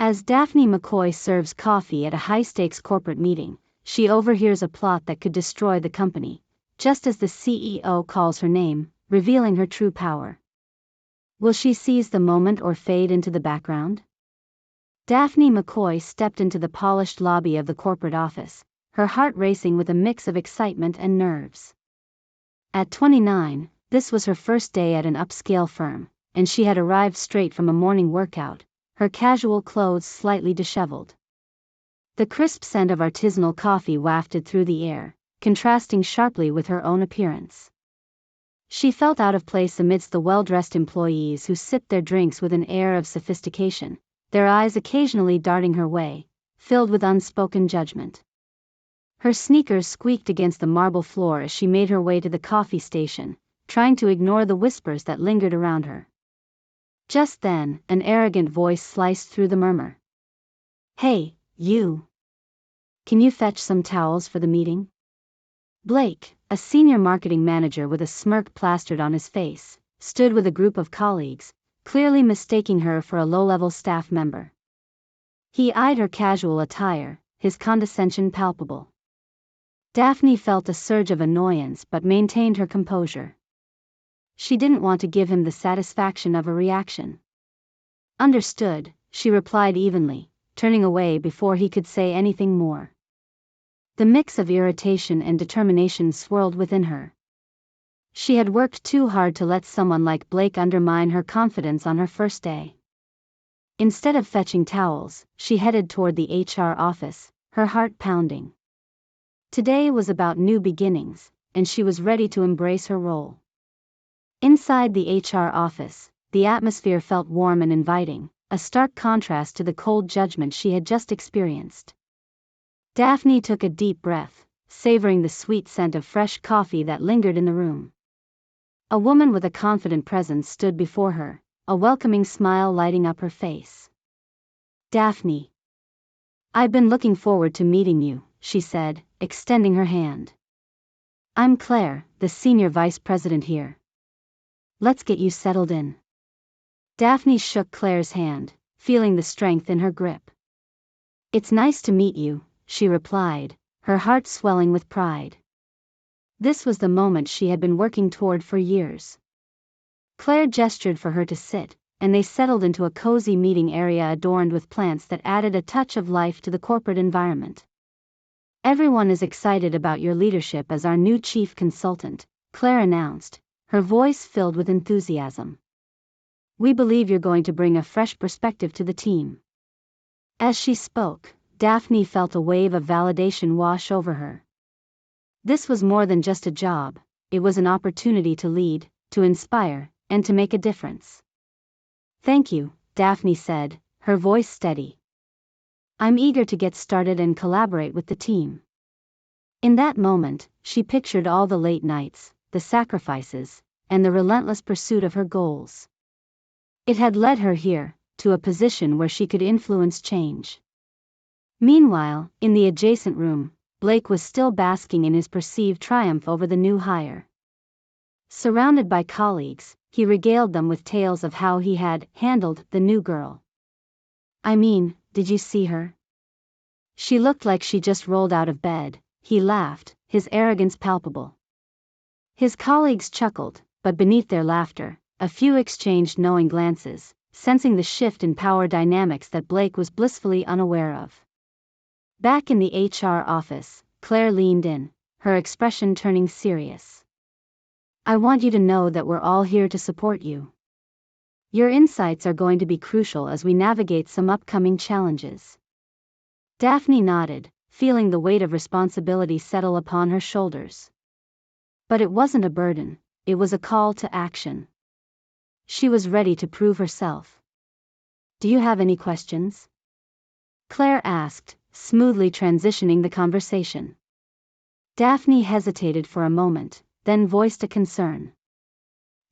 As Daphne McCoy serves coffee at a high-stakes corporate meeting, she overhears a plot that could destroy the company, just as the CEO calls her name, revealing her true power. Will she seize the moment or fade into the background? Daphne McCoy stepped into the polished lobby of the corporate office, her heart racing with a mix of excitement and nerves. At 29, this was her first day at an upscale firm, and she had arrived straight from a morning workout, her casual clothes slightly disheveled. The crisp scent of artisanal coffee wafted through the air, contrasting sharply with her own appearance. She felt out of place amidst the well-dressed employees who sipped their drinks with an air of sophistication, their eyes occasionally darting her way, filled with unspoken judgment. Her sneakers squeaked against the marble floor as she made her way to the coffee station, trying to ignore the whispers that lingered around her. Just then, an arrogant voice sliced through the murmur. "Hey, you! Can you fetch some towels for the meeting?" Blake, a senior marketing manager with a smirk plastered on his face, stood with a group of colleagues, clearly mistaking her for a low-level staff member. He eyed her casual attire, his condescension palpable. Daphne felt a surge of annoyance but maintained her composure. She didn't want to give him the satisfaction of a reaction. "Understood," she replied evenly, turning away before he could say anything more. The mix of irritation and determination swirled within her. She had worked too hard to let someone like Blake undermine her confidence on her first day. Instead of fetching towels, she headed toward the HR office, her heart pounding. Today was about new beginnings, and she was ready to embrace her role. Inside the HR office, the atmosphere felt warm and inviting, a stark contrast to the cold judgment she had just experienced. Daphne took a deep breath, savoring the sweet scent of fresh coffee that lingered in the room. A woman with a confident presence stood before her, a welcoming smile lighting up her face. "Daphne. I've been looking forward to meeting you," she said, extending her hand. "I'm Claire, the senior vice president here. Let's get you settled in." Daphne shook Claire's hand, feeling the strength in her grip. "It's nice to meet you," she replied, her heart swelling with pride. This was the moment she had been working toward for years. Claire gestured for her to sit, and they settled into a cozy meeting area adorned with plants that added a touch of life to the corporate environment. "Everyone is excited about your leadership as our new chief consultant," Claire announced, her voice filled with enthusiasm. "We believe you're going to bring a fresh perspective to the team." As she spoke, Daphne felt a wave of validation wash over her. This was more than just a job, it was an opportunity to lead, to inspire, and to make a difference. "Thank you," Daphne said, her voice steady. "I'm eager to get started and collaborate with the team." In that moment, she pictured all the late nights, the sacrifices, and the relentless pursuit of her goals. It had led her here, to a position where she could influence change. Meanwhile, in the adjacent room, Blake was still basking in his perceived triumph over the new hire. Surrounded by colleagues, he regaled them with tales of how he had handled the new girl. "I mean, did you see her? She looked like she just rolled out of bed," he laughed, his arrogance palpable. His colleagues chuckled, but beneath their laughter, a few exchanged knowing glances, sensing the shift in power dynamics that Blake was blissfully unaware of. Back in the HR office, Claire leaned in, her expression turning serious. "I want you to know that we're all here to support you. Your insights are going to be crucial as we navigate some upcoming challenges." Daphne nodded, feeling the weight of responsibility settle upon her shoulders. But it wasn't a burden, it was a call to action. She was ready to prove herself. "Do you have any questions?" Claire asked, smoothly transitioning the conversation. Daphne hesitated for a moment, then voiced a concern.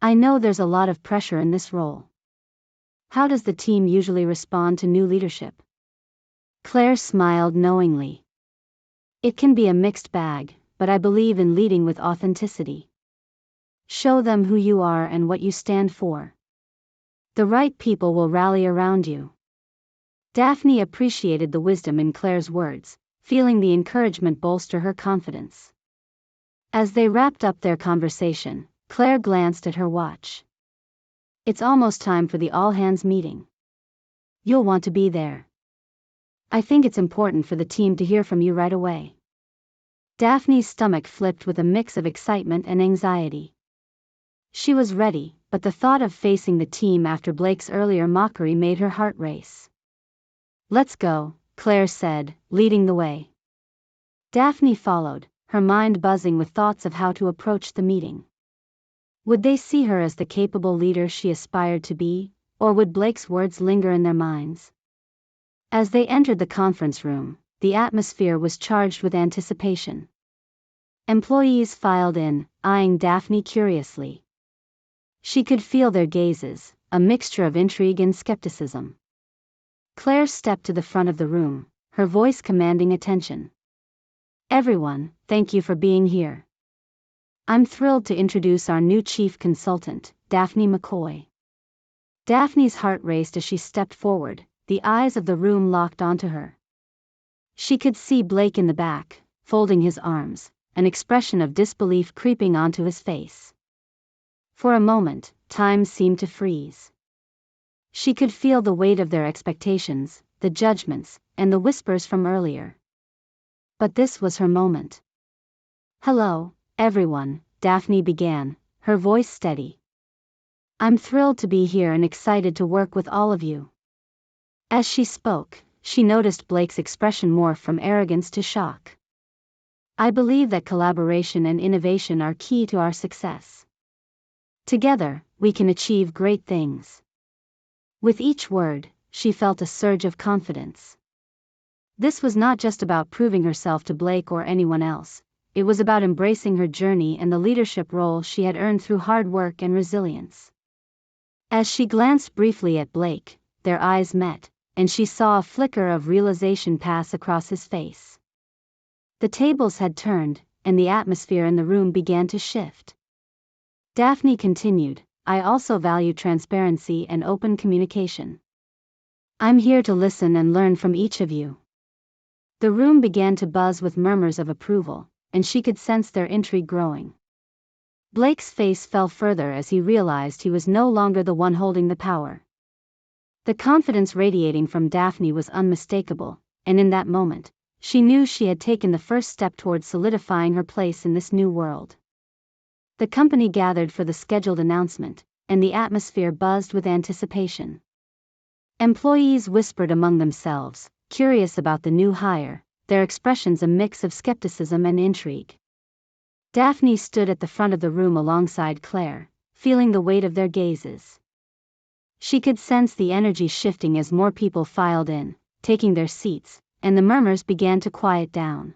"I know there's a lot of pressure in this role. How does the team usually respond to new leadership?" Claire smiled knowingly. "It can be a mixed bag, but I believe in leading with authenticity. Show them who you are and what you stand for. The right people will rally around you." Daphne appreciated the wisdom in Claire's words, feeling the encouragement bolster her confidence. As they wrapped up their conversation, Claire glanced at her watch. It's almost time for the all-hands meeting. You'll want to be there. I think it's important for the team to hear from you right away. Daphne's stomach flipped with a mix of excitement and anxiety. She was ready, but the thought of facing the team after Blake's earlier mockery made her heart race. Let's go, Claire said, leading the way. Daphne followed, her mind buzzing with thoughts of how to approach the meeting. Would they see her as the capable leader she aspired to be, or would Blake's words linger in their minds? As they entered the conference room, the atmosphere was charged with anticipation. Employees filed in, eyeing Daphne curiously. She could feel their gazes, a mixture of intrigue and skepticism. Claire stepped to the front of the room, her voice commanding attention. Everyone, thank you for being here. I'm thrilled to introduce our new chief consultant, Daphne McCoy. Daphne's heart raced as she stepped forward, the eyes of the room locked onto her. She could see Blake in the back, folding his arms, an expression of disbelief creeping onto his face. For a moment, time seemed to freeze. She could feel the weight of their expectations, the judgments, and the whispers from earlier. But this was her moment. Hello, everyone, Daphne began, her voice steady. I'm thrilled to be here and excited to work with all of you. As she spoke, she noticed Blake's expression morph from arrogance to shock. I believe that collaboration and innovation are key to our success. Together, we can achieve great things. With each word, she felt a surge of confidence. This was not just about proving herself to Blake or anyone else, it was about embracing her journey and the leadership role she had earned through hard work and resilience. As she glanced briefly at Blake, their eyes met, and she saw a flicker of realization pass across his face. The tables had turned, and the atmosphere in the room began to shift. Daphne continued, I also value transparency and open communication. I'm here to listen and learn from each of you. The room began to buzz with murmurs of approval, and she could sense their intrigue growing. Blake's face fell further as he realized he was no longer the one holding the power. The confidence radiating from Daphne was unmistakable, and in that moment, she knew she had taken the first step towards solidifying her place in this new world. The company gathered for the scheduled announcement, and the atmosphere buzzed with anticipation. Employees whispered among themselves, curious about the new hire, their expressions a mix of skepticism and intrigue. Daphne stood at the front of the room alongside Claire, feeling the weight of their gazes. She could sense the energy shifting as more people filed in, taking their seats, and the murmurs began to quiet down.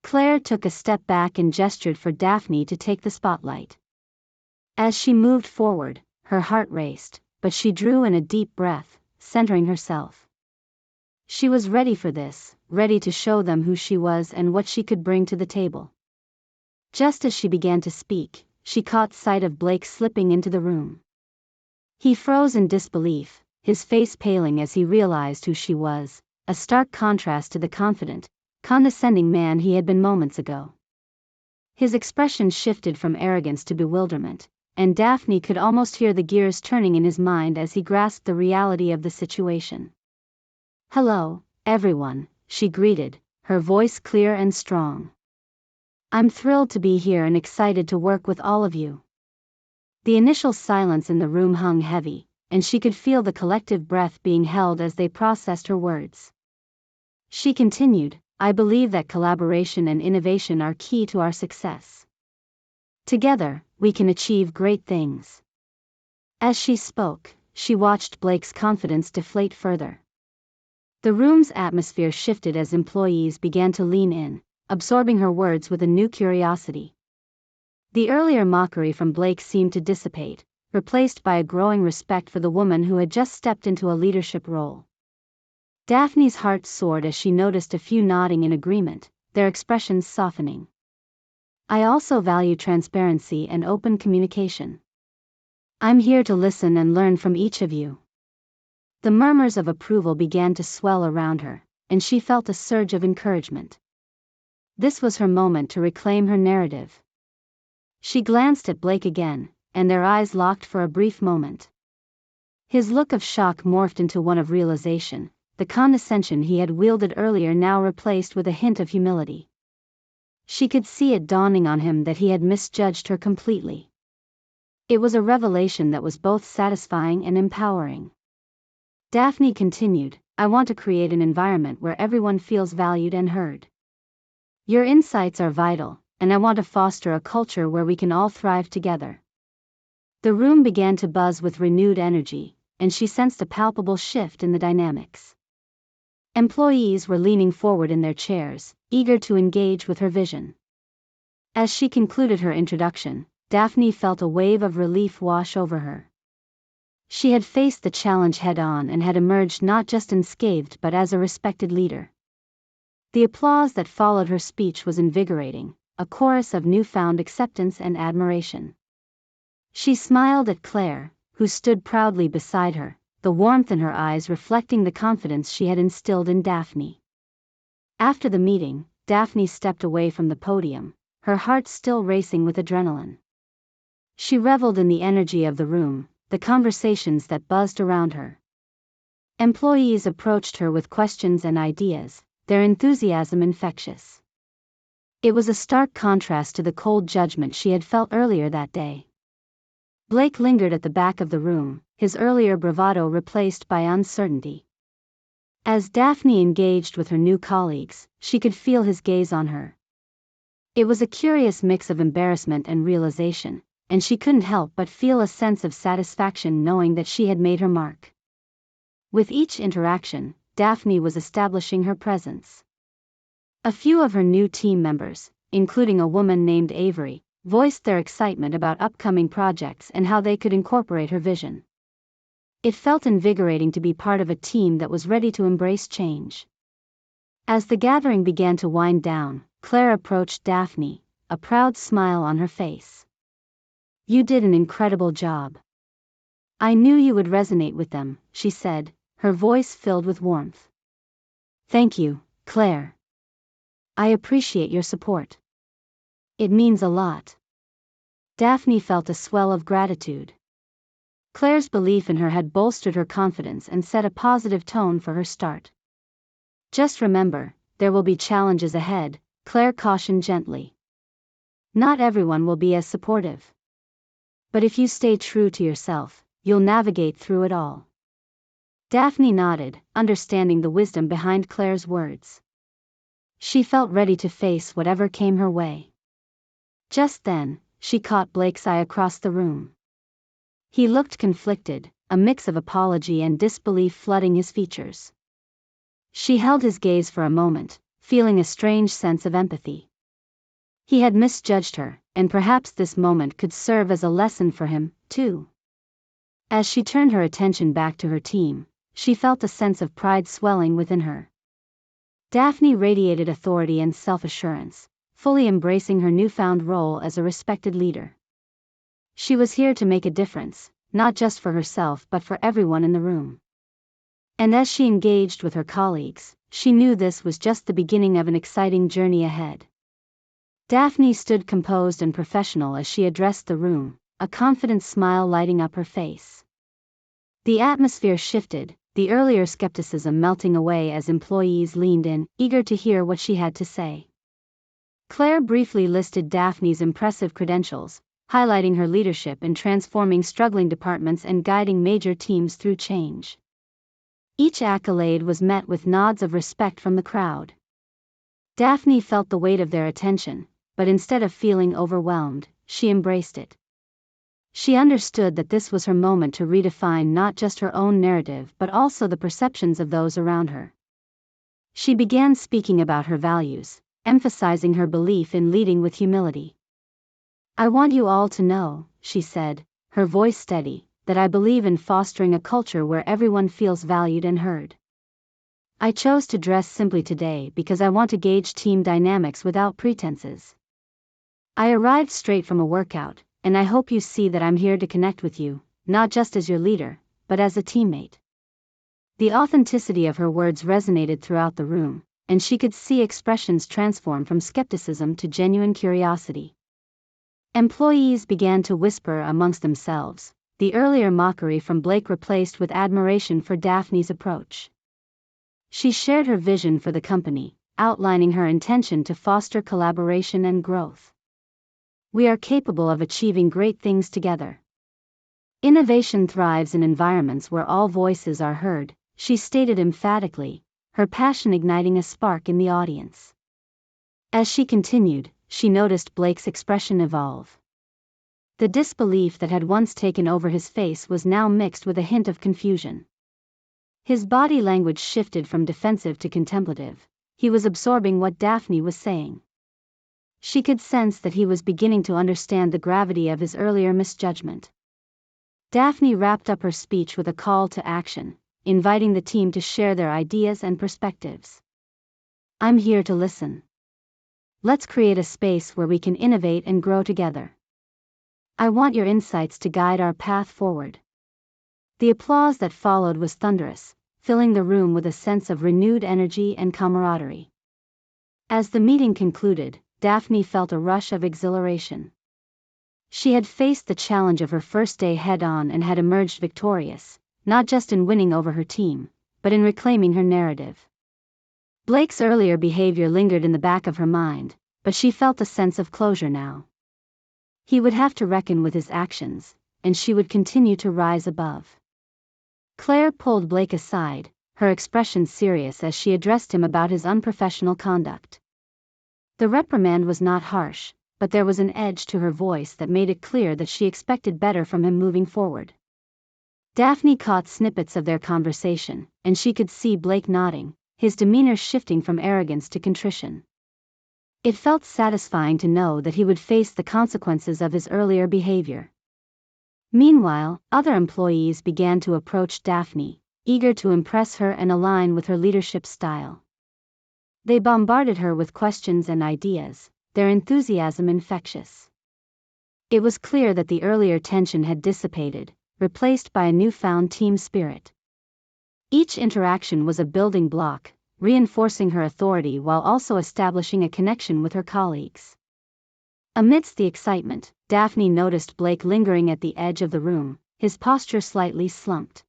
Claire took a step back and gestured for Daphne to take the spotlight. As she moved forward, her heart raced, but she drew in a deep breath, centering herself. She was ready for this, ready to show them who she was and what she could bring to the table. Just as she began to speak, she caught sight of Blake slipping into the room. He froze in disbelief, his face paling as he realized who she was, a stark contrast to the confident, condescending man he had been moments ago. His expression shifted from arrogance to bewilderment, and Daphne could almost hear the gears turning in his mind as he grasped the reality of the situation. Hello, everyone, she greeted, her voice clear and strong. I'm thrilled to be here and excited to work with all of you. The initial silence in the room hung heavy, and she could feel the collective breath being held as they processed her words. She continued, I believe that collaboration and innovation are key to our success. Together, we can achieve great things. As she spoke, she watched Blake's confidence deflate further. The room's atmosphere shifted as employees began to lean in, absorbing her words with a new curiosity. The earlier mockery from Blake seemed to dissipate, replaced by a growing respect for the woman who had just stepped into a leadership role. Daphne's heart soared as she noticed a few nodding in agreement, their expressions softening. I also value transparency and open communication. I'm here to listen and learn from each of you. The murmurs of approval began to swell around her, and she felt a surge of encouragement. This was her moment to reclaim her narrative. She glanced at Blake again, and their eyes locked for a brief moment. His look of shock morphed into one of realization, the condescension he had wielded earlier now replaced with a hint of humility. She could see it dawning on him that he had misjudged her completely. It was a revelation that was both satisfying and empowering. Daphne continued, I want to create an environment where everyone feels valued and heard. Your insights are vital, and I want to foster a culture where we can all thrive together. The room began to buzz with renewed energy, and she sensed a palpable shift in the dynamics. Employees were leaning forward in their chairs, eager to engage with her vision. As she concluded her introduction, Daphne felt a wave of relief wash over her. She had faced the challenge head-on and had emerged not just unscathed but as a respected leader. The applause that followed her speech was invigorating, a chorus of newfound acceptance and admiration. She smiled at Claire, who stood proudly beside her, the warmth in her eyes reflecting the confidence she had instilled in Daphne. After the meeting, Daphne stepped away from the podium, her heart still racing with adrenaline. She reveled in the energy of the room, the conversations that buzzed around her. Employees approached her with questions and ideas, their enthusiasm infectious. It was a stark contrast to the cold judgment she had felt earlier that day. Blake lingered at the back of the room, his earlier bravado replaced by uncertainty. As Daphne engaged with her new colleagues, she could feel his gaze on her. It was a curious mix of embarrassment and realization, and she couldn't help but feel a sense of satisfaction knowing that she had made her mark. With each interaction, Daphne was establishing her presence. A few of her new team members, including a woman named Avery, voiced their excitement about upcoming projects and how they could incorporate her vision. It felt invigorating to be part of a team that was ready to embrace change. As the gathering began to wind down, Claire approached Daphne, a proud smile on her face. You did an incredible job. I knew you would resonate with them, she said, her voice filled with warmth. Thank you, Claire. I appreciate your support. It means a lot. Daphne felt a swell of gratitude. Claire's belief in her had bolstered her confidence and set a positive tone for her start. Just remember, there will be challenges ahead, Claire cautioned gently. Not everyone will be as supportive. But if you stay true to yourself, you'll navigate through it all. Daphne nodded, understanding the wisdom behind Claire's words. She felt ready to face whatever came her way. Just then, she caught Blake's eye across the room. He looked conflicted, a mix of apology and disbelief flooding his features. She held his gaze for a moment, feeling a strange sense of empathy. He had misjudged her, and perhaps this moment could serve as a lesson for him, too. As she turned her attention back to her team, she felt a sense of pride swelling within her. Daphne radiated authority and self-assurance, fully embracing her newfound role as a respected leader. She was here to make a difference, not just for herself but for everyone in the room. And as she engaged with her colleagues, she knew this was just the beginning of an exciting journey ahead. Daphne stood composed and professional as she addressed the room, a confident smile lighting up her face. The atmosphere shifted, the earlier skepticism melting away as employees leaned in, eager to hear what she had to say. Claire briefly listed Daphne's impressive credentials, highlighting her leadership in transforming struggling departments and guiding major teams through change. Each accolade was met with nods of respect from the crowd. Daphne felt the weight of their attention, but instead of feeling overwhelmed, she embraced it. She understood that this was her moment to redefine not just her own narrative but also the perceptions of those around her. She began speaking about her values, emphasizing her belief in leading with humility. I want you all to know, she said, her voice steady, that I believe in fostering a culture where everyone feels valued and heard. I chose to dress simply today because I want to gauge team dynamics without pretenses. I arrived straight from a workout, and I hope you see that I'm here to connect with you, not just as your leader, but as a teammate. The authenticity of her words resonated throughout the room, and she could see expressions transform from skepticism to genuine curiosity. Employees began to whisper amongst themselves, the earlier mockery from Blake replaced with admiration for Daphne's approach. She shared her vision for the company, outlining her intention to foster collaboration and growth. We are capable of achieving great things together. Innovation thrives in environments where all voices are heard, she stated emphatically, her passion igniting a spark in the audience. As she continued, she noticed Blake's expression evolve. The disbelief that had once taken over his face was now mixed with a hint of confusion. His body language shifted from defensive to contemplative. He was absorbing what Daphne was saying. She could sense that he was beginning to understand the gravity of his earlier misjudgment. Daphne wrapped up her speech with a call to action, inviting the team to share their ideas and perspectives. I'm here to listen. Let's create a space where we can innovate and grow together. I want your insights to guide our path forward. The applause that followed was thunderous, filling the room with a sense of renewed energy and camaraderie. As the meeting concluded, Daphne felt a rush of exhilaration. She had faced the challenge of her first day head-on and had emerged victorious, not just in winning over her team, but in reclaiming her narrative. Blake's earlier behavior lingered in the back of her mind, but she felt a sense of closure now. He would have to reckon with his actions, and she would continue to rise above. Claire pulled Blake aside, her expression serious as she addressed him about his unprofessional conduct. The reprimand was not harsh, but there was an edge to her voice that made it clear that she expected better from him moving forward. Daphne caught snippets of their conversation, and she could see Blake nodding, his demeanor shifting from arrogance to contrition. It felt satisfying to know that he would face the consequences of his earlier behavior. Meanwhile, other employees began to approach Daphne, eager to impress her and align with her leadership style. They bombarded her with questions and ideas, their enthusiasm infectious. It was clear that the earlier tension had dissipated, replaced by a newfound team spirit. Each interaction was a building block, reinforcing her authority while also establishing a connection with her colleagues. Amidst the excitement, Daphne noticed Blake lingering at the edge of the room, his posture slightly slumped.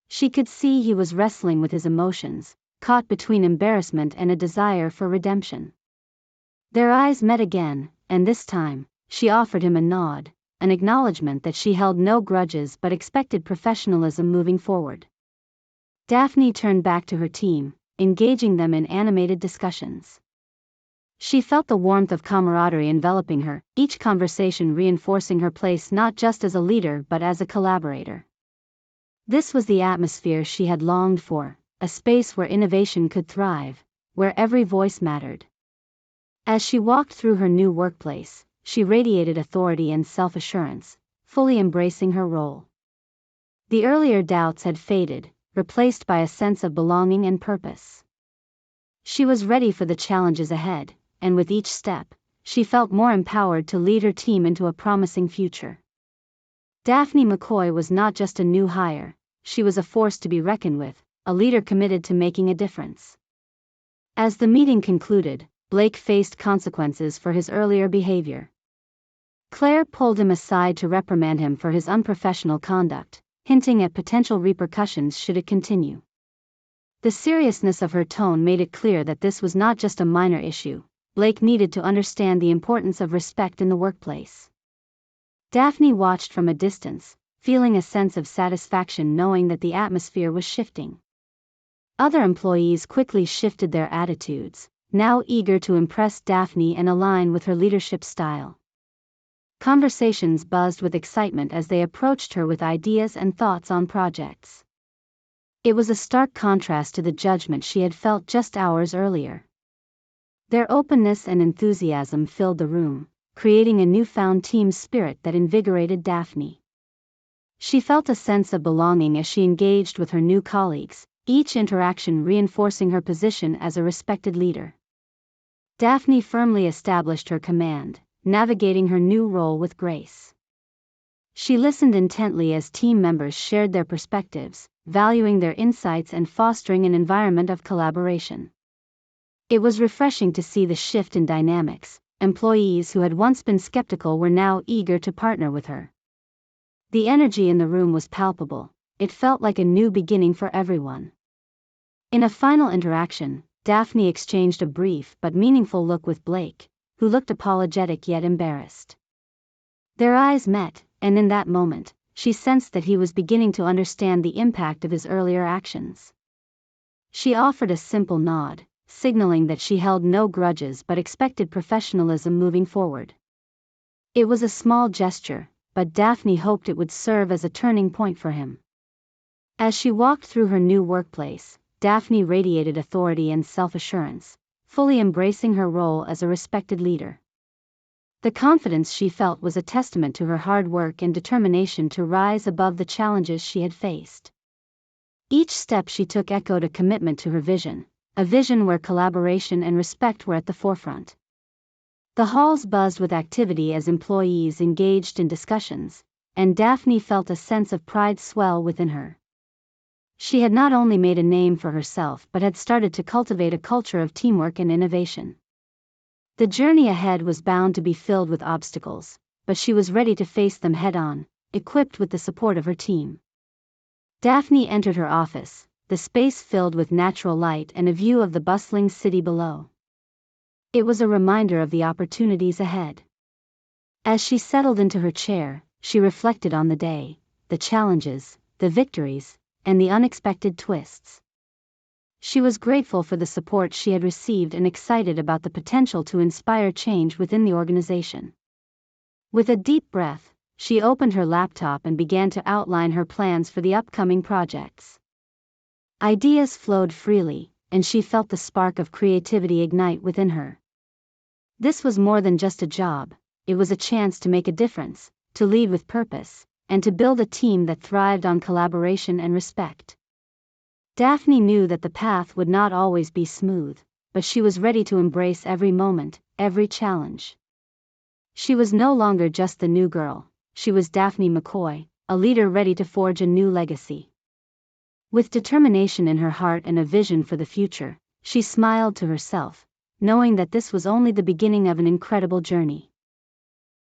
She could see he was wrestling with his emotions, caught between embarrassment and a desire for redemption. Their eyes met again, and this time, she offered him a nod, an acknowledgement that she held no grudges but expected professionalism moving forward. Daphne turned back to her team, engaging them in animated discussions. She felt the warmth of camaraderie enveloping her, each conversation reinforcing her place not just as a leader but as a collaborator. This was the atmosphere she had longed for, a space where innovation could thrive, where every voice mattered. As she walked through her new workplace, she radiated authority and self-assurance, fully embracing her role. The earlier doubts had faded, replaced by a sense of belonging and purpose. She was ready for the challenges ahead, and with each step, she felt more empowered to lead her team into a promising future. Daphne McCoy was not just a new hire, she was a force to be reckoned with, a leader committed to making a difference. As the meeting concluded, Blake faced consequences for his earlier behavior. Claire pulled him aside to reprimand him for his unprofessional conduct, hinting at potential repercussions should it continue. The seriousness of her tone made it clear that this was not just a minor issue. Blake needed to understand the importance of respect in the workplace. Daphne watched from a distance, feeling a sense of satisfaction knowing that the atmosphere was shifting. Other employees quickly shifted their attitudes, now eager to impress Daphne and align with her leadership style. Conversations buzzed with excitement as they approached her with ideas and thoughts on projects. It was a stark contrast to the judgment she had felt just hours earlier. Their openness and enthusiasm filled the room, creating a newfound team spirit that invigorated Daphne. She felt a sense of belonging as she engaged with her new colleagues, each interaction reinforcing her position as a respected leader. Daphne firmly established her command, navigating her new role with grace. She listened intently as team members shared their perspectives, valuing their insights and fostering an environment of collaboration. It was refreshing to see the shift in dynamics. Employees who had once been skeptical were now eager to partner with her. The energy in the room was palpable. It felt like a new beginning for everyone. In a final interaction, Daphne exchanged a brief but meaningful look with Blake, who looked apologetic yet embarrassed. Their eyes met, and in that moment, she sensed that he was beginning to understand the impact of his earlier actions. She offered a simple nod, signaling that she held no grudges but expected professionalism moving forward. It was a small gesture, but Daphne hoped it would serve as a turning point for him. As she walked through her new workplace, Daphne radiated authority and self-assurance, fully embracing her role as a respected leader. The confidence she felt was a testament to her hard work and determination to rise above the challenges she had faced. Each step she took echoed a commitment to her vision, a vision where collaboration and respect were at the forefront. The halls buzzed with activity as employees engaged in discussions, and Daphne felt a sense of pride swell within her. She had not only made a name for herself but had started to cultivate a culture of teamwork and innovation. The journey ahead was bound to be filled with obstacles, but she was ready to face them head-on, equipped with the support of her team. Daphne entered her office, the space filled with natural light and a view of the bustling city below. It was a reminder of the opportunities ahead. As she settled into her chair, she reflected on the day, the challenges, the victories, and the unexpected twists. She was grateful for the support she had received and excited about the potential to inspire change within the organization. With a deep breath, she opened her laptop and began to outline her plans for the upcoming projects. Ideas flowed freely, and she felt the spark of creativity ignite within her. This was more than just a job, it was a chance to make a difference, to lead with purpose, and to build a team that thrived on collaboration and respect. Daphne knew that the path would not always be smooth, but she was ready to embrace every moment, every challenge. She was no longer just the new girl, she was Daphne McCoy, a leader ready to forge a new legacy. With determination in her heart and a vision for the future, she smiled to herself, knowing that this was only the beginning of an incredible journey.